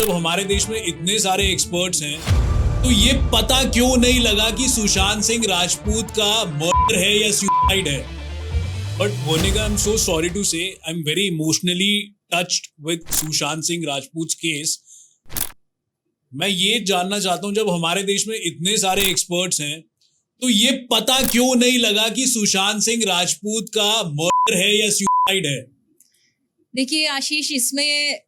जब हमारे देश में इतने सारे एक्सपर्ट्स हैं तो ये पता क्यों नहीं लगा कि सुशांत सिंह राजपूत का मर्डर है या सुसाइड है। But Monica, I am so sorry to say, I am very emotionally touched with Sushant Singh Rajput case. मैं ये जानना चाहता हूं, जब हमारे देश में इतने सारे एक्सपर्ट्स हैं तो ये पता क्यों नहीं लगा कि सुशांत सिंह राजपूत का मर्डर है या सुसाइड है। देखिए आशीष, इसमें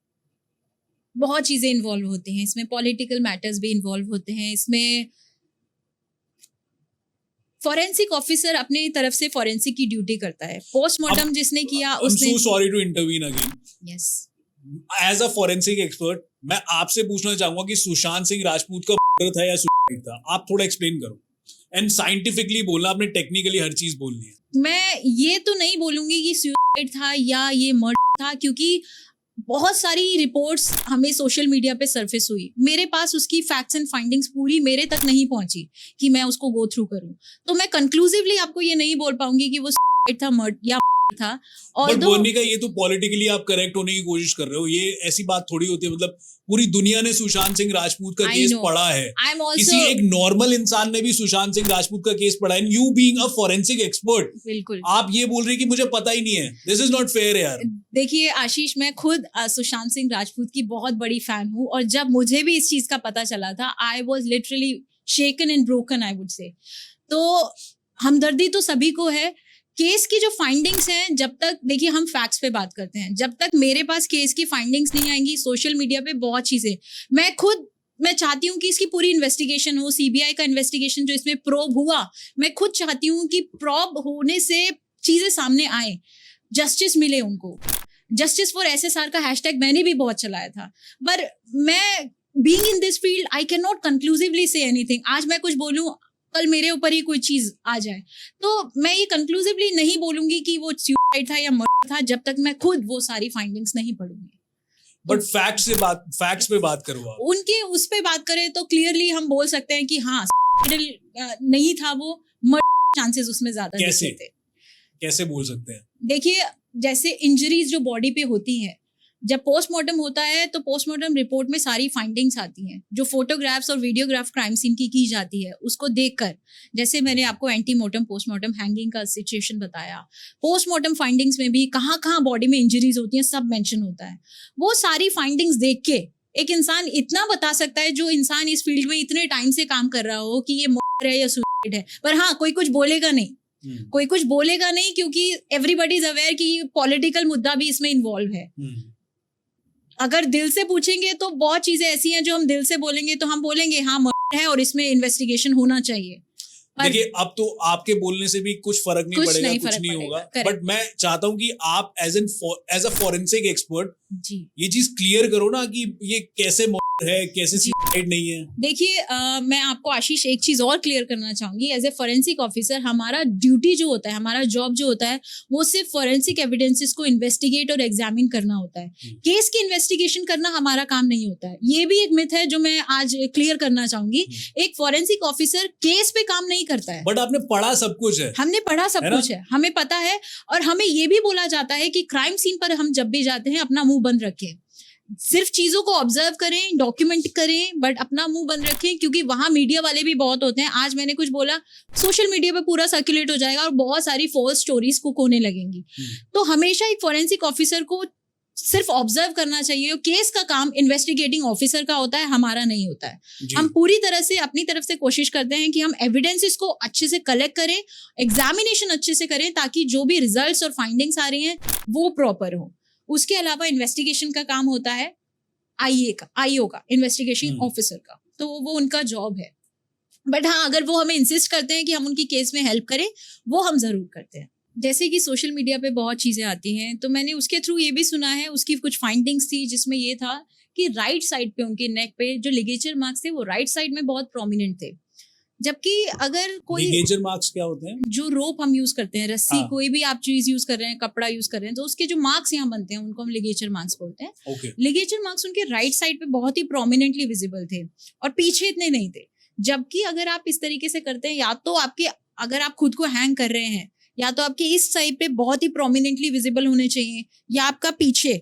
बहुत चीजें इन्वॉल्व होती हैं, इसमें पॉलिटिकल मैटर्स भी इन्वॉल्व होते हैं, इसमें फॉरेंसिक ऑफिसर अपनी तरफ से फॉरेंसिक की ड्यूटी करता है। पोस्टमार्टम जिसने किया उसने I'm so sorry to intervene again. Yes As a forensic expert, मैं आपसे पूछना चाहूंगा कि सुशांत सिंह राजपूत का मर्डर था या सुसाइड था। आप थोड़ा एक्सप्लेन करो एंड साइंटिफिकली बोलना, आपने टेक्निकली हर चीज बोलनी है। मैं ये तो नहीं बोलूंगी कि सुसाइड था या ये मर्डर था, क्योंकि बहुत सारी रिपोर्ट्स हमें सोशल मीडिया पे सरफेस हुई। मेरे पास उसकी फैक्ट्स एंड फाइंडिंग्स पूरी मेरे तक नहीं पहुंची कि मैं उसको गो थ्रू करूं, तो मैं कंक्लूसिवली आपको ये नहीं बोल पाऊंगी कि वो सुसाइड था मर्डर या था। और बट मोनिका, ये तो पॉलिटिकली आप करेक्ट होने की कोशिश कर रहे हो, ये ऐसी बात थोड़ी होती है। मतलब पूरी दुनिया ने सुशांत सिंह राजपूत का केस पढ़ा है, किसी एक नॉर्मल इंसान ने भी सुशांत सिंह राजपूत का केस पढ़ा है। You being a forensic expert, बिल्कुल आप ये बोल रहे कि मुझे पता ही नहीं है। दिस इज नॉट फेयर यार। देखिए आशीष, मैं खुद सुशांत सिंह राजपूत की बहुत बड़ी फैन हूँ, और जब मुझे भी इस चीज का पता चला था, I was literally shaken and broken, I would say. तो हमदर्दी तो सभी को है। केस की जो फाइंडिंग्स हैं, जब तक, देखिए हम फैक्ट्स पे बात करते हैं, जब तक मेरे पास केस की फाइंडिंग्स नहीं आएंगी, सोशल मीडिया पे बहुत चीजें, मैं चाहती हूँ कि इसकी पूरी इन्वेस्टिगेशन हो, सीबीआई का इन्वेस्टिगेशन जो इसमें प्रोब हुआ, मैं खुद चाहती हूँ कि प्रोब होने से चीजें सामने आए, जस्टिस मिले उनको। जस्टिस फॉर एसएसआर का हैशटैग मैंने भी बहुत चलाया था, पर मैं being in this field I can not conclusively say anything. आज मैं कुछ बोलूं, कल मेरे ऊपर ही कोई चीज आ जाए, तो मैं ये कंक्लूसिवली नहीं बोलूंगी कि वो सुसाइड था या मर्डर था, जब तक मैं खुद वो सारी फाइंडिंग्स नहीं पढ़ूंगी। बट फैक्ट्स पे बात करो आप। उनके उस पे बात करें तो क्लियरली हम बोल सकते हैं कि हाँ, नहीं था वो, मर्डर चांसेस उसमें ज्यादा दिखते थे। कैसे बोल सकते हैं? देखिए, जैसे इंजरीज जो बॉडी पे होती हैं, जब पोस्टमार्टम होता है तो पोस्टमार्टम रिपोर्ट में सारी फाइंडिंग्स आती हैं, जो फोटोग्राफ्स और वीडियोग्राफ क्राइम सीन की जाती है, उसको देखकर, जैसे मैंने आपको एंटीमोर्टम पोस्टमार्टम हैंगिंग का सिचुएशन बताया, पोस्टमार्टम फाइंडिंग्स में भी कहाँ कहाँ बॉडी में इंजरीज होती हैं सब मेंशन होता है। वो सारी फाइंडिंग्स देख के एक इंसान इतना बता सकता है, जो इंसान इस फील्ड में इतने टाइम से काम कर रहा हो, कि ये मर्डर है या सुसाइड है। पर हाँ, कोई कुछ बोलेगा नहीं, क्योंकि एवरीबॉडी इज अवेयर कि पॉलिटिकल मुद्दा भी इसमें इन्वॉल्व है। अगर दिल से पूछेंगे तो बहुत चीजें ऐसी हैं जो हम दिल से बोलेंगे तो हम बोलेंगे हाँ मर्डर है और इसमें इन्वेस्टिगेशन होना चाहिए। देखिए, अब तो आपके बोलने से भी कुछ फर्क नहीं पड़ेगा, कुछ नहीं होगा। बट मैं चाहता हूं कि आप एज अ फॉरेंसिक एक्सपर्ट ये चीज क्लियर करो ना कि ये कैसे मर्डर है, कैसे सुसाइड नहीं है। देखिए, मैं आपको आशीष एक चीज और क्लियर करना चाहूंगी। एज ए फॉरेंसिक ऑफिसर हमारा ड्यूटी जो होता है, हमारा जॉब जो होता है, वो सिर्फ फॉरेंसिक एविडेंसेस को इन्वेस्टिगेट और एग्जामिन करना होता है। केस की इन्वेस्टिगेशन करना हमारा काम नहीं होता है। ये भी एक मिथ है जो मैं आज क्लियर करना चाहूंगी। एक फॉरेंसिक ऑफिसर केस पे काम नहीं करता है। बट आपने पढ़ा सब कुछ है। हमने पढ़ा सब कुछ है, हमें पता है, और हमें ये भी बोला जाता है कि क्राइम सीन पर हम जब भी जाते हैं अपना मुंह बंद रखें, सिर्फ चीजों को ऑब्जर्व करें, डॉक्यूमेंट करें, बट अपना मुंह बंद रखें, क्योंकि वहां मीडिया वाले भी बहुत होते हैं। आज मैंने कुछ बोला, सोशल मीडिया पे पूरा सर्कुलेट हो जाएगा और बहुत सारी फॉल्स स्टोरीज कुक होने लगेंगी। तो हमेशा एक फॉरेंसिक ऑफिसर को सिर्फ ऑब्जर्व करना चाहिए। केस का काम इन्वेस्टिगेटिंग ऑफिसर का होता है, हमारा नहीं होता है। हम पूरी तरह से अपनी तरफ से कोशिश करते हैं कि हम एविडेंसेस को अच्छे से कलेक्ट करें, एग्जामिनेशन अच्छे से करें, ताकि जो भी रिजल्ट्स और फाइंडिंग्स आ रही हैं वो प्रॉपर हो। उसके अलावा इन्वेस्टिगेशन का काम होता है आईओ का, इन्वेस्टिगेशन ऑफिसर का, तो वो उनका जॉब है। बट हाँ, अगर वो हमें इंसिस्ट करते हैं कि हम उनकी केस में हेल्प करें, वो हम जरूर करते हैं। जैसे कि सोशल मीडिया पे बहुत चीजें आती हैं, तो मैंने उसके थ्रू ये भी सुना है, उसकी कुछ फाइंडिंग्स थी जिसमें ये था कि राइट साइड पे, उनके नेक पे जो लिगेचर मार्क्स थे वो राइट साइड में बहुत प्रोमिनेंट थे। जबकि अगर कोई लिगेचर मार्क्स क्या होते हैं? जो रोप हम यूज करते हैं, रस्सी, कोई भी आप चीज यूज कर रहे हैं, कपड़ा यूज कर रहे हैं, तो उसके जो मार्क्स यहाँ बनते हैं उनको हम लिगेचर मार्क्स बोलते हैं। लिगेचर मार्क्स उनके राइट साइड पे बहुत ही प्रोमिनेंटली विजिबल थे और पीछे इतने नहीं थे। जबकि अगर आप इस तरीके से करते हैं, या तो आपके, अगर आप खुद को हैंग कर रहे हैं, या तो आपके इस साइड पे बहुत ही प्रोमिनेंटली विजिबल होने चाहिए, या आपका पीछे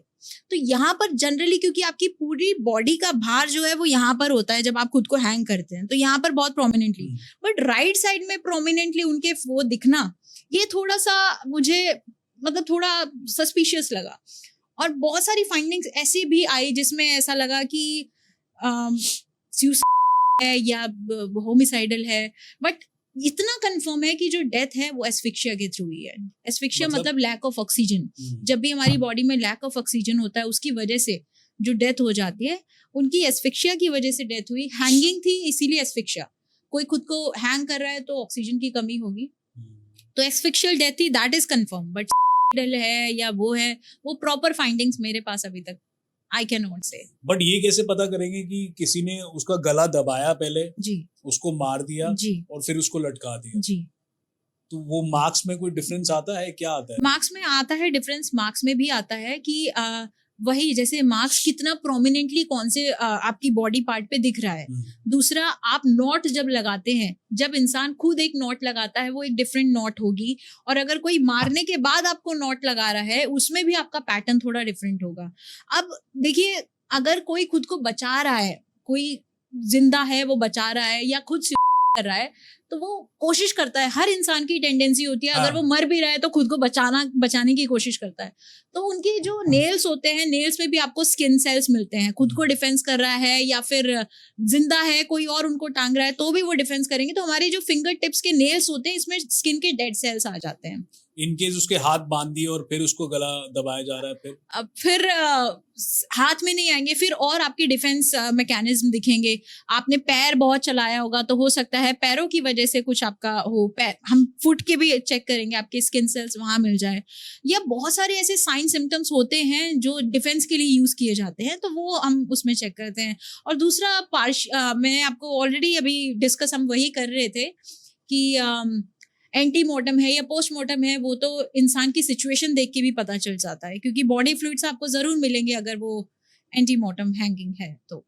तो यहाँ पर जनरली क्योंकि आपकी पूरी बॉडी का भार जो है वो यहाँ पर होता है जब आप खुद को हैंग करते हैं, तो यहाँ पर बहुत प्रोमिनेंटली, बट राइट साइड में प्रोमिनेंटली उनके वो दिखना, ये थोड़ा सा मुझे मतलब थोड़ा सस्पिशियस लगा। और बहुत सारी फाइंडिंग्स ऐसी भी आई जिसमें ऐसा लगा कि सुसाइड है या होमिसाइडल है, बट इतना कंफर्म है कि जो डेथ है वो एस्फिक्सिया के थ्रू ही है। एस्फिक्सिया मतलब लैक ऑफ ऑक्सीजन। जब भी हमारी बॉडी में लैक ऑफ ऑक्सीजन होता है उसकी वजह से जो डेथ हो जाती है, उनकी एस्फिक्सिया की वजह से डेथ हुई। हैंगिंग थी इसीलिए एस्फिक्सिया, कोई खुद को हैंग कर रहा है तो ऑक्सीजन की कमी होगी, तो एस्फिक्शियल डेथ थी, दैट इज कंफर्म। बट है या वो है, वो प्रॉपर फाइंडिंग्स मेरे पास अभी तक आई कैन नॉट से। बट ये कैसे पता करेंगे कि किसी ने उसका गला दबाया पहले जी, उसको मार दिया जी, और फिर उसको लटका दिया? जी। तो वो मार्क्स में कोई डिफरेंस आता है, क्या आता है? मार्क्स में आता है डिफरेंस, मार्क्स में भी आता है कि वही जैसे मार्क्स कितना प्रोमिनेंटली कौन से आपकी बॉडी पार्ट पे दिख रहा है। दूसरा, आप नॉट जब लगाते हैं, जब इंसान खुद एक नॉट लगाता है वो एक डिफरेंट नॉट होगी, और अगर कोई मारने के बाद आपको नॉट लगा रहा है उसमें भी आपका पैटर्न थोड़ा डिफरेंट होगा। अब देखिए, अगर कोई खुद को बचा रहा है, कोई जिंदा है वो बचा रहा है या खुद कर रहा है, तो वो कोशिश करता है, हर इंसान की टेंडेंसी होती है, अगर वो मर भी रहा है तो खुद को बचाने की कोशिश करता है। तो उनके जो नेल्स होते हैं, नेल्स में भी आपको स्किन सेल्स मिलते हैं, खुद को डिफेंस कर रहा है या फिर जिंदा है कोई और उनको टांग रहा है तो भी वो डिफेंस करेंगे। तो हमारे जो फिंगर टिप्स के नेल्स होते हैं इसमें स्किन के डेड सेल्स आ जाते हैं। इनकेस उसके हाथ बांध दिए और फिर उसको गला दबाया जा रहा है, फिर हाथ में नहीं आएंगे, फिर और आपकी डिफेंस मैकेनिज्म दिखेंगे। आपने पैर बहुत चलाया होगा तो हो सकता है पैरों की वजह से कुछ आपका हो, हम फुट के भी चेक करेंगे, आपके स्किन सेल्स वहां मिल जाए, या बहुत सारे ऐसे साइन सिम्टम्स होते हैं जो डिफेंस के लिए यूज किए जाते हैं, तो वो हम उसमें चेक करते हैं। और दूसरा मैं आपको ऑलरेडी अभी डिस्कस हम वही कर रहे थे कि एंटीमोर्टम है या पोस्टमोर्टम है, वो तो इंसान की सिचुएशन देख के भी पता चल जाता है, क्योंकि बॉडी फ्लूइड्स आपको जरूर मिलेंगे अगर वो एंटीमोर्टम हैंगिंग है तो।